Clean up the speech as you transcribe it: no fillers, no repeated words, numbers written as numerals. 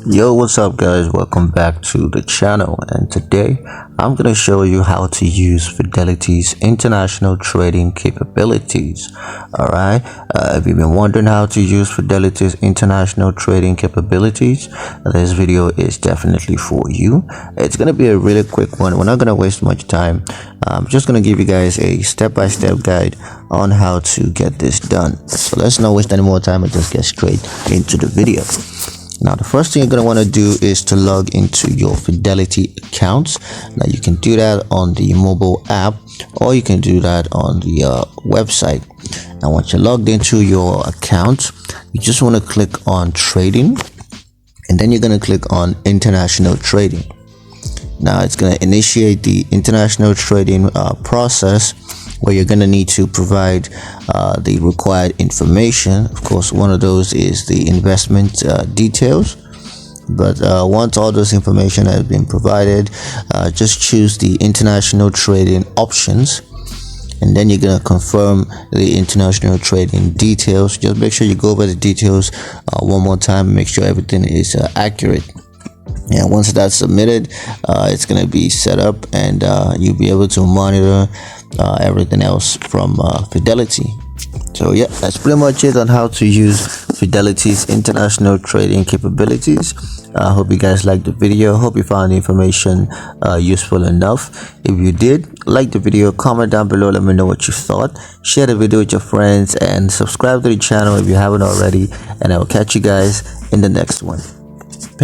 Yo, what's up guys? Welcome back to the channel, and today I'm going to show you how to use Fidelity's international trading capabilities. Alright, if you've been wondering how to use Fidelity's international trading capabilities, this video is definitely for you. It's going to be a really quick one. We're not going to waste much time. I'm just going to give you guys a step-by-step guide on how to get this done. So let's not waste any more time and just get straight into the video. Now, the first thing you're going to want to do is to log into your Fidelity accounts. Now, you can do that on the mobile app, or you can do that on the website. Now, once you're logged into your account, you just want to click on trading, and then you're going to click on international trading. Now, it's going to initiate the international trading process, where you're going to need to provide the required information. Of course, one of those is the investment details. But once all those information has been provided, just choose the international trading options, and then you're going to confirm the international trading details. Just make sure you go over the details one more time, make sure everything is accurate. And once that's submitted, it's going to be set up, and you'll be able to monitor everything else from Fidelity. So yeah, that's pretty much it on how to use Fidelity's international trading capabilities. I hope you guys liked the video. Hope you found the information useful enough. If you did, like the video, comment down below, let me know what you thought. Share the video with your friends and subscribe to the channel if you haven't already, and I will catch you guys in the next one.